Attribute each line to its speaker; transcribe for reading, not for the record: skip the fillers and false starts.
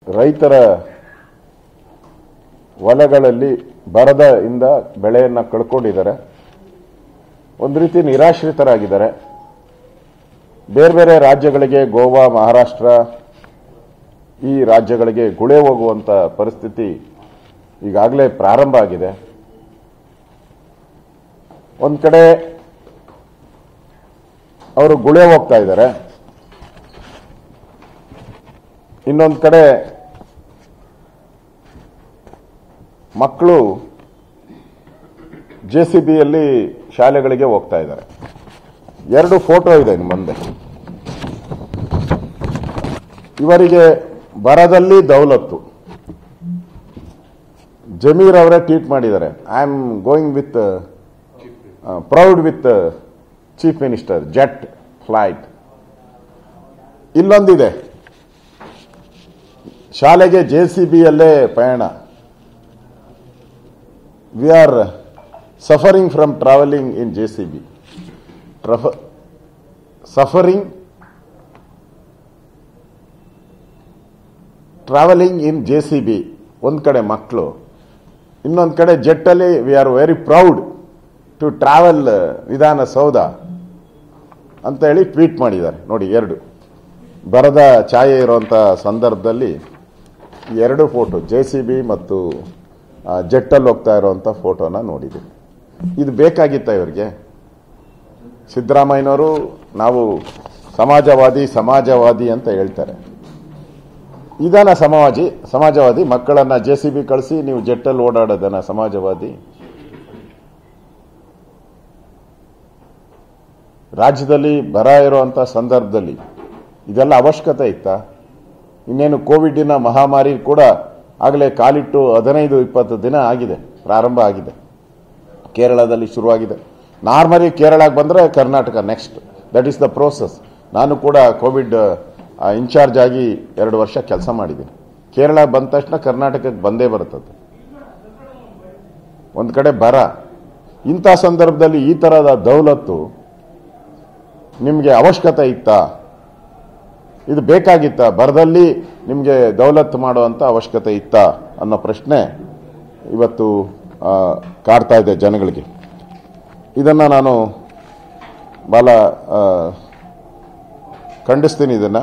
Speaker 1: ರೈತರ ಹೊಲಗಳಲ್ಲಿ ಬರದಿಂದ ಬೆಳೆಯನ್ನು ಕಳ್ಕೊಂಡಿದ್ದಾರೆ. ಒಂದು ರೀತಿ ನಿರಾಶ್ರಿತರಾಗಿದ್ದಾರೆ. ಬೇರೆ ಬೇರೆ ರಾಜ್ಯಗಳಿಗೆ, ಗೋವಾ, ಮಹಾರಾಷ್ಟ್ರ ಈ ರಾಜ್ಯಗಳಿಗೆ ಗುಳೆ ಹೋಗುವಂತ ಪರಿಸ್ಥಿತಿ ಈಗಾಗಲೇ ಪ್ರಾರಂಭ ಆಗಿದೆ. ಒಂದು ಕಡೆ ಅವರು ಗುಳೆ ಹೋಗ್ತಾ ಇದ್ದಾರೆ, ಇನ್ನೊಂದು ಕಡೆ ಮಕ್ಕಳು ಜೆಸಿಬಿಯಲ್ಲಿ ಶಾಲೆಗಳಿಗೆ ಹೋಗ್ತಾ ಇದ್ದಾರೆ. ಎರಡು ಫೋಟೋ ಇದೆ ನಿಮ್ಮ ಮುಂದೆ. ಇವರಿಗೆ ಬರದಲ್ಲಿ ದೌಲತ್ತು. ಜಮೀರ್ ಅವರೇ ಟ್ವೀಟ್ ಮಾಡಿದ್ದಾರೆ, I am going with proud with chief minister, jet flight. ಇಲ್ಲೊಂದಿದೆ, ಶಾಲೆಗೆ ಜೆಸಿಬಿಯಲ್ಲೇ ಪಯಣ. We are suffering from travelling in JCB. Suffering travelling in JCB. ಒಂದು ಕಡೆ ಮಕ್ಕಳು, ಇನ್ನೊಂದು ಕಡೆ ಜೆಟ್ಟಲ್ಲಿ we are very proud to travel Vidhana Soudha ಅಂತ ಹೇಳಿ ಟ್ವೀಟ್ ಮಾಡಿದ್ದಾರೆ. ನೋಡಿ, ಎರಡು ಬರದ ಛಾಯೆ ಇರುವಂಥ ಸಂದರ್ಭದಲ್ಲಿ ಎರಡು ಫೋಟೋ, ಜೆಸಿಬಿ ಮತ್ತು ಜೆಟ್ಟಲ್ಲಿ ಹೋಗ್ತಾ ಇರುವಂಥ ಫೋಟೋನ ನೋಡಿದ್ದೀವಿ. ಇದು ಬೇಕಾಗಿತ್ತ ಇವರಿಗೆ? ಸಿದ್ದರಾಮಯ್ಯನವರು ನಾವು ಸಮಾಜವಾದಿ ಅಂತ ಹೇಳ್ತಾರೆ. ಇದನ್ನ ಸಮಾಜವಾದಿ ಮಕ್ಕಳನ್ನ ಜೆಸಿಬಿ ಕಳಿಸಿ ನೀವು ಜೆಟ್ಟಲ್ಲಿ ಓಡಾಡೋದನ್ನ ಸಮಾಜವಾದಿ? ರಾಜ್ಯದಲ್ಲಿ ಬರ ಇರುವಂತ ಸಂದರ್ಭದಲ್ಲಿ ಇದೆಲ್ಲ ಅವಶ್ಯಕತೆ ಇತ್ತ? ಇನ್ನೇನು ಕೋವಿಡ್ನ ಮಹಾಮಾರಿ ಕೂಡ ಆಗಲೇ ಕಾಲಿಟ್ಟು 15-20 ದಿನ ಆಗಿದೆ, ಪ್ರಾರಂಭ ಆಗಿದೆ. ಕೇರಳದಲ್ಲಿ ಶುರುವಾಗಿದೆ. ನಾರ್ಮಲಿ ಕೇರಳಕ್ಕೆ ಬಂದರೆ Karnataka next. That is the process. ನಾನು ಕೂಡ ಕೋವಿಡ್ ಇನ್ಚಾರ್ಜ್ ಆಗಿ 2 ವರ್ಷ ಕೆಲಸ ಮಾಡಿದ್ದೀನಿ. ಕೇರಳ ಬಂದ ತಕ್ಷಣ ಕರ್ನಾಟಕಕ್ಕೆ ಬಂದೇ ಬರುತ್ತದೆ. ಒಂದು ಕಡೆ ಬರ, ಇಂಥ ಸಂದರ್ಭದಲ್ಲಿ ಈ ತರಹದ ದೌಲತ್ತು ನಿಮಗೆ ಅವಶ್ಯಕತೆ ಇತ್ತಾ? ಇದು ಬೇಕಾಗಿತ್ತ? ಬರದಲ್ಲಿ ನಿಮಗೆ ದೌಲತ್ತು ಮಾಡುವಂತ ಅವಶ್ಯಕತೆ ಇತ್ತಾ ಅನ್ನೋ ಪ್ರಶ್ನೆ ಇವತ್ತು ಕಾಡ್ತಾ ಇದೆ ಜನಗಳಿಗೆ. ಇದನ್ನ ನಾನು ಬಹಳ ಖಂಡಿಸ್ತೀನಿ. ಇದನ್ನ